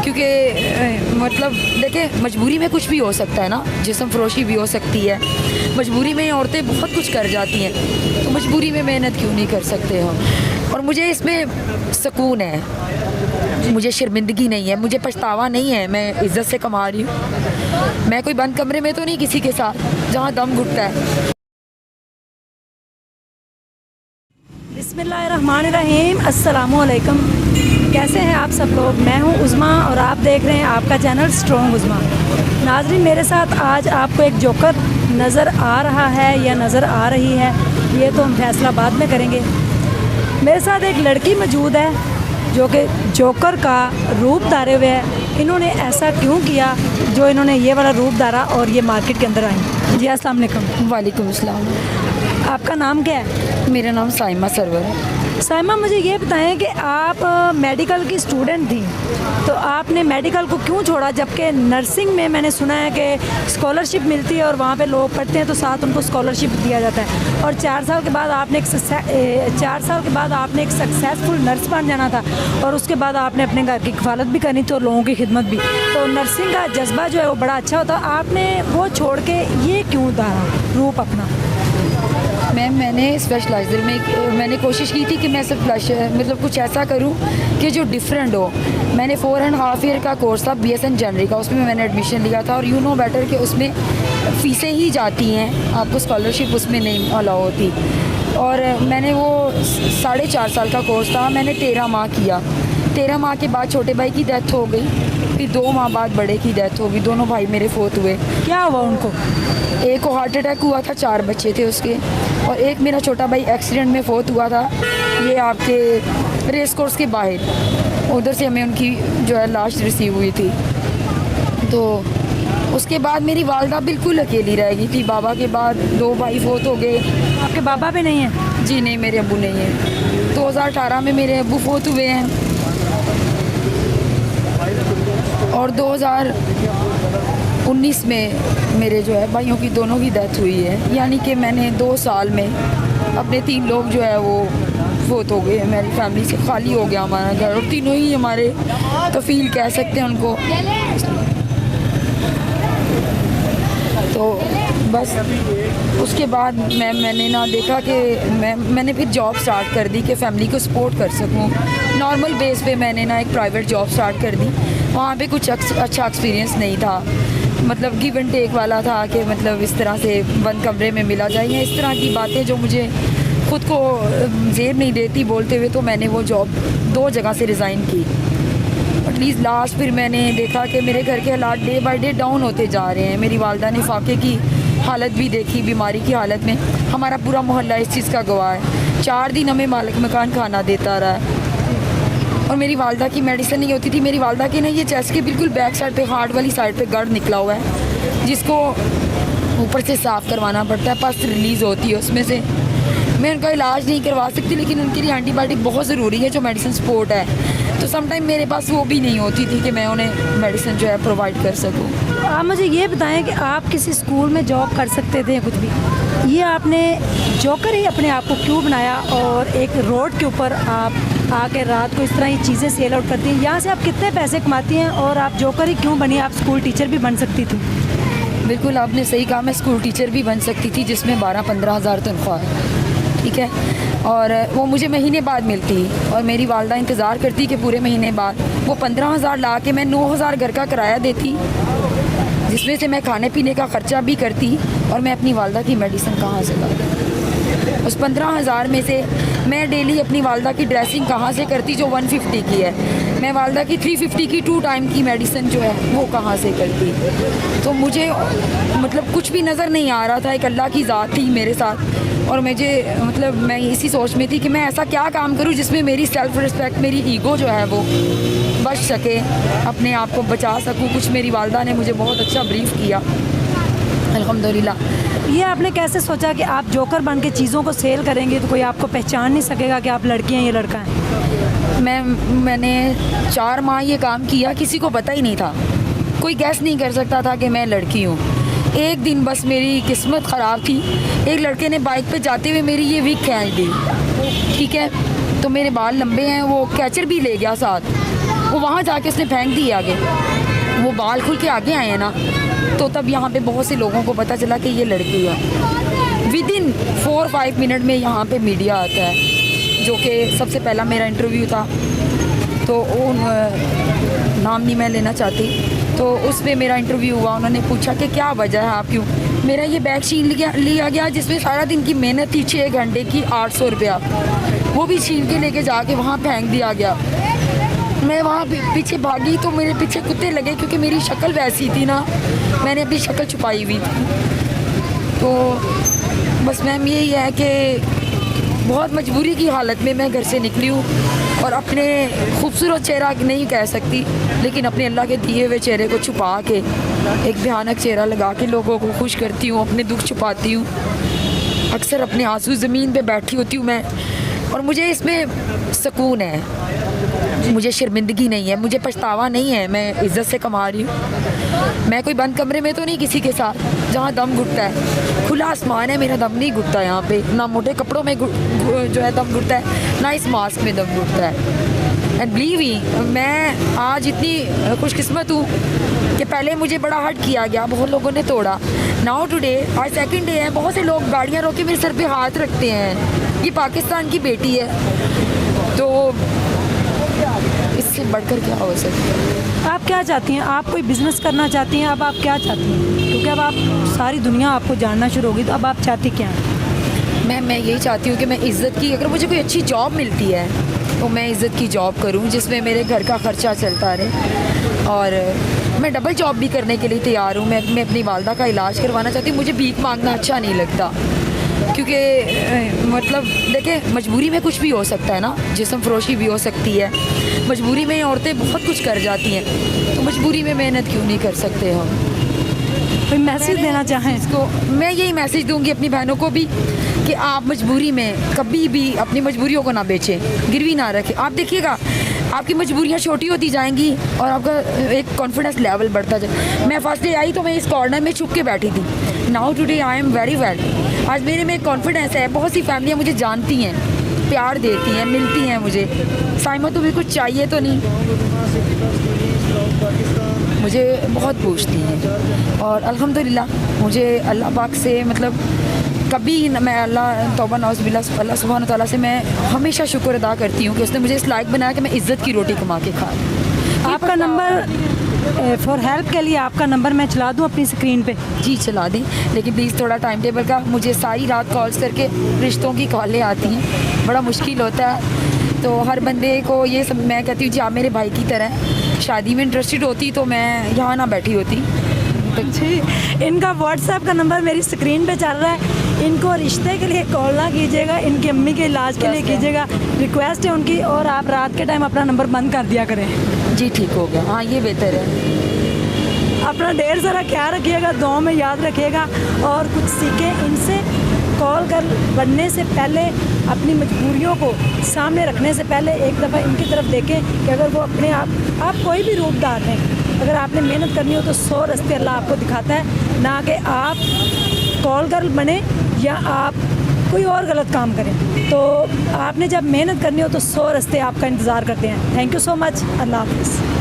क्योंकि मतलब देखें, मजबूरी में कुछ भी हो सकता है ना, जिस्म फरोशी भी हो सकती है। मजबूरी में औरतें बहुत कुछ कर जाती हैं, तो मजबूरी में मेहनत क्यों नहीं कर सकते हो। और मुझे इसमें सुकून है, मुझे शर्मिंदगी नहीं है, मुझे पछतावा नहीं है। मैं इज़्ज़त से कमा रही हूँ। मैं कोई बंद कमरे में तो नहीं किसी के साथ जहाँ दम घुटता है। बिस्मिल्लाहिर्रहमानिर्रहीम, अस्सलामुअलैकुम। कैसे हैं आप सब लोग? मैं हूं उज़मा और आप देख रहे हैं आपका चैनल स्ट्रॉन्ग उज़मा। नाज़रीन, मेरे साथ आज आपको एक जोकर नज़र आ रहा है या नज़र आ रही है, ये तो हम फैसला बाद में करेंगे। मेरे साथ एक लड़की मौजूद है जो कि जोकर का रूप धारे हुए है। इन्होंने ऐसा क्यों किया जो इन्होंने ये वाला रूप धारा और ये मार्केट के अंदर आई? जी अस्सलाम वालेकुम। वालेकुम अस्सलाम। आपका नाम क्या है? मेरा नाम साइमा सरवर है। साइमा, मुझे ये बताएं कि आप मेडिकल की स्टूडेंट थी, तो आपने मेडिकल को क्यों छोड़ा, जबकि नर्सिंग में मैंने सुना है कि स्कॉलरशिप मिलती है और वहाँ पे लोग पढ़ते हैं तो साथ उनको स्कॉलरशिप दिया जाता है। और 4 साल के बाद आपने एक सक्सेसफुल नर्स बन जाना था और उसके बाद आपने अपने घर की किफ़ालत भी करनी थी और लोगों की खिदमत भी। तो नर्सिंग का जज्बा जो है वो बड़ा अच्छा होता है। आपने वो छोड़ के ये क्यों धारा रूप अपना? मैंने स्पेशलाइजर में मैंने कोशिश की थी कि मैं मतलब कुछ ऐसा करूं कि जो डिफरेंट हो। मैंने 4.5 ईयर का कोर्स था BSN जनरल का, उसमें मैंने एडमिशन लिया था। और यू नो बेटर कि उसमें फ़ीसें ही जाती हैं, आपको स्कॉलरशिप उसमें नहीं अलाउ होती। और मैंने वो 4.5 साल का कोर्स था, मैंने 13 माह किया। 13 माह के बाद छोटे भाई की डेथ हो गई, फिर 2 माह बाद बड़े की डेथ हो गई। दोनों भाई मेरे फोत हुए। क्या हुआ उनको? एक को हार्ट अटैक हुआ था, 4 बच्चे थे उसके। और एक मेरा छोटा भाई एक्सीडेंट में फोत हुआ था, ये आपके रेस कोर्स के बाहर। उधर से हमें उनकी जो है लाश रिसीव हुई थी। तो उसके बाद मेरी वालदा बिल्कुल अकेली रह गई थी। बाबा के बाद 2 भाई फोत हो गए। आपके बाबा भी नहीं हैं? जी नहीं, मेरे अब्बू नहीं हैं। 2018 में मेरे अब्बू फोत हुए हैं और 2019 में मेरे जो है भाइयों की दोनों की डेथ हुई है। यानी कि मैंने 2 साल में अपने 3 लोग जो है वो फोत हो गए। मेरी फैमिली से खाली हो गया हमारा घर, और तीनों ही हमारे कफील कह सकते हैं उनको। तो बस उसके बाद मैंने ना देखा कि मैंने फिर जॉब स्टार्ट कर दी कि फ़ैमिली को सपोर्ट कर सकूं। नॉर्मल बेस पे मैंने ना एक प्राइवेट जॉब स्टार्ट कर दी। वहाँ पे कुछ अच्छा एक्सपीरियंस नहीं था, मतलब गिव एंड टेक वाला था कि मतलब इस तरह से बंद कमरे में मिला जाए या इस तरह की बातें जो मुझे ख़ुद को जेब नहीं देती बोलते हुए। तो मैंने वो जॉब 2 जगह से रिज़ाइन की। एटलीस्ट लास्ट फिर मैंने देखा कि मेरे घर के हालात डे बाय डे डाउन होते जा रहे हैं। मेरी वालदा ने फाके की हालत भी देखी, बीमारी की हालत में। हमारा पूरा मोहल्ला इस चीज़ का गवाह है। 4 दिन हमें मालिक मकान खाना देता रहा। और मेरी वालदा की मेडिसिन नहीं होती थी। मेरी वालदा के ना ये चेस्ट के बिल्कुल बैक साइड पे, हार्ट वाली साइड पे गढ़ निकला हुआ है, जिसको ऊपर से साफ़ करवाना पड़ता है, पस रिलीज़ होती है उसमें से। मैं उनका इलाज नहीं करवा सकती, लेकिन उनके लिए एंटीबायोटिक बहुत ज़रूरी है, जो मेडिसिन सपोर्ट है। तो समटाइम मेरे पास वो भी नहीं होती थी कि मैं उन्हें मेडिसिन जो है प्रोवाइड कर सकूँ। आप मुझे ये बताएं कि आप किसी स्कूल में जॉब कर सकते थे कुछ भी, ये आपने जोकर ही अपने आप को क्यों बनाया और एक रोड के ऊपर आप आके रात को इस तरह की चीज़ें सेल आउट करती हैं? यहाँ से आप कितने पैसे कमाती हैं और आप जोकर ही क्यों बनी? आप स्कूल टीचर भी बन सकती थी। बिल्कुल आपने सही कहा, मैं स्कूल टीचर भी बन सकती थी, जिसमें 12-15 हज़ार तनख्वाह है, ठीक है। और वो मुझे महीने बाद मिलती और मेरी वालदा इंतज़ार करती कि पूरे महीने बाद वो 15,000 ला के मैं 9,000 घर का किराया देती, जिसमें से मैं खाने पीने का ख़र्चा भी करती। और मैं अपनी वालदा की मेडिसिन कहाँ से लाती? उस 15,000 में से मैं डेली अपनी वालदा की ड्रेसिंग कहाँ से करती, जो 150 की है। मैं वालदा की 350 की 2 टाइम की मेडिसिन जो है वो कहाँ से करती? तो मुझे मतलब कुछ भी नज़र नहीं आ रहा था। एक अल्लाह की ज़ात थी मेरे साथ, और मुझे मतलब मैं इसी सोच में थी कि मैं ऐसा क्या काम करूं जिसमें मेरी सेल्फ़ रिस्पेक्ट, मेरी ईगो जो है वो बच सके, अपने आप को बचा सकूं। कुछ मेरी वालदा ने मुझे बहुत अच्छा ब्रीफ किया, अल्हम्दुलिल्लाह। ये आपने कैसे सोचा कि आप जोकर बन के चीज़ों को सेल करेंगे तो कोई आपको पहचान नहीं सकेगा कि आप लड़की हैं, ये लड़का है? मैंने 4 माह ये काम किया, किसी को पता ही नहीं था, कोई गैस नहीं कर सकता था कि मैं लड़की हूँ। एक दिन बस मेरी किस्मत ख़राब थी, एक लड़के ने बाइक पे जाते हुए मेरी ये विग खींच दी, ठीक है। तो मेरे बाल लंबे हैं, वो कैचर भी ले गया साथ। वो वहाँ जाके उसने फेंक दी आगे, वो बाल खुल के आगे आए हैं ना, तो तब यहाँ पे बहुत से लोगों को पता चला कि ये लड़की है। विदिन 4-5 मिनट में यहाँ पे मीडिया आता है, जो कि सबसे पहला मेरा इंटरव्यू था, तो उन नाम नहीं मैं लेना चाहती, तो उसमें मेरा इंटरव्यू हुआ। उन्होंने पूछा कि क्या वजह है, आप क्यों। मेरा ये बैग छीन लिया गया, जिसमें सारा दिन की मेहनत थी, 6 घंटे की 800 रुपया, वो भी छीन के लेके जाके वहाँ फेंक दिया गया। मैं वहाँ पीछे भागी तो मेरे पीछे कुत्ते लगे, क्योंकि मेरी शक्ल वैसी थी ना, मैंने अपनी शक्ल छुपाई हुई थी। तो बस मैम यही है कि बहुत मजबूरी की हालत में मैं घर से निकली हूँ, और अपने खूबसूरत चेहरा नहीं कह सकती, लेकिन अपने अल्लाह के दिए हुए चेहरे को छुपा के एक भयानक चेहरा लगा के लोगों को खुश करती हूँ, अपने दुख छुपाती हूँ। अक्सर अपने आंसू ज़मीन पे बैठी होती हूँ मैं, और मुझे इसमें सुकून है, मुझे शर्मिंदगी नहीं है, मुझे पछतावा नहीं है। मैं इज़्ज़त से कमा रही हूँ। मैं कोई बंद कमरे में तो नहीं किसी के साथ जहाँ दम घुटता है। खुला आसमान है, मेरा दम नहीं घुटता यहाँ पे, ना मोटे कपड़ों में जो है दम घुटता है, ना इस मास्क में दम घुटता है। एंड बिलीव मी, मैं आज इतनी खुशकिस्मत हूँ कि पहले मुझे बड़ा हर्ट किया गया, बहुत लोगों ने तोड़ा। नाउ टुडे, आज सेकंड डे है, बहुत से लोग गाड़ियाँ रोक के मेरे सर पे हाथ रखते हैं। ये पाकिस्तान की बेटी है, तो इससे बढ़कर क्या हो सकता है। आप क्या चाहती हैं? आप कोई बिज़नेस करना चाहती हैं? अब आप क्या चाहती हैं? क्योंकि अब आप सारी दुनिया आपको जानना शुरू होगी, तो अब आप चाहती क्या हैं? मैं यही चाहती हूँ कि मैं इज़्ज़त की, अगर मुझे कोई अच्छी जॉब मिलती है तो मैं इज़्ज़त की जॉब करूँ, जिसमें मेरे घर का ख़र्चा चलता रहे। और मैं डबल जॉब भी करने के लिए तैयार हूँ। मैं अपनी वालदा का इलाज करवाना चाहती हूँ। मुझे भीख मांगना अच्छा नहीं लगता, क्योंकि मतलब देखिए, मजबूरी में कुछ भी हो सकता है ना, जिस्म फरोशी भी हो सकती है। मजबूरी में औरतें बहुत कुछ कर जाती हैं, तो मजबूरी में मेहनत क्यों नहीं कर सकते हम। कोई मैसेज देना चाहें इसको, मैं यही मैसेज दूंगी अपनी बहनों को भी कि आप मजबूरी में कभी भी अपनी मजबूरियों को ना बेचें, गिरवी ना रखें। आप देखिएगा, आपकी मजबूरियाँ छोटी होती जाएंगी और आपका एक कॉन्फिडेंस लेवल बढ़ता जाए। मैं फर्स्ट डे आई तो मैं इस कॉर्नर में छुप के बैठी थी। Now today I am very well. आज मेरे में कॉन्फिडेंस है। बहुत सी फैमिलियाँ मुझे जानती हैं, प्यार देती हैं, मिलती हैं मुझे। साइमा तुम्हें कुछ चाहिए तो नहीं, मुझे बहुत पूछती हैं। और अल्हम्दुलिल्लाह मुझे अल्लाह पाक से मतलब कभी न मैं अल्लाह तौबा नौज़ बिल्लाह अल्लाह सुब्हान तआला से मैं हमेशा शुक्र अदा करती हूँ कि उसने मुझे इस लायक बनाया कि मैं इज़्ज़त की रोटी कमा के खाऊँ। आपका नंबर फॉर हेल्प के लिए आपका नंबर मैं चला दूँ अपनी स्क्रीन पे? जी चला दें, लेकिन प्लीज़ थोड़ा टाइम टेबल का, मुझे सारी रात कॉल्स करके रिश्तों की कॉलें आती हैं, बड़ा मुश्किल होता है। तो हर बंदे को ये सब मैं कहती हूँ जी आप मेरे भाई की तरह, शादी में इंटरेस्टेड होती तो मैं यहाँ ना बैठी होती। जी, इनका व्हाट्सएप का नंबर मेरी स्क्रीन पे चल रहा है। इनको रिश्ते के लिए कॉल ना कीजिएगा, इनकी अम्मी के इलाज के लिए कीजिएगा, रिक्वेस्ट है उनकी। और आप रात के टाइम अपना नंबर बंद कर दिया करें। जी ठीक हो गया, हाँ ये बेहतर है। अपना ढेर सारा ख्याल रखिएगा, दुआ में याद रखिएगा और कुछ सीखें इनसे। कॉल कर बढ़ने से पहले, अपनी मजबूरियों को सामने रखने से पहले एक दफ़ा इनकी तरफ देखें कि अगर वो अपने आप कोई भी रूपदार हैं, अगर आपने मेहनत करनी हो तो 100 रास्ते अल्लाह आपको दिखाता है, ना कि आप कॉल गर्ल बने या आप कोई और गलत काम करें। तो आपने जब मेहनत करनी हो तो 100 रास्ते आपका इंतज़ार करते हैं। Thank you so much. अल्लाह हाफ़िज़।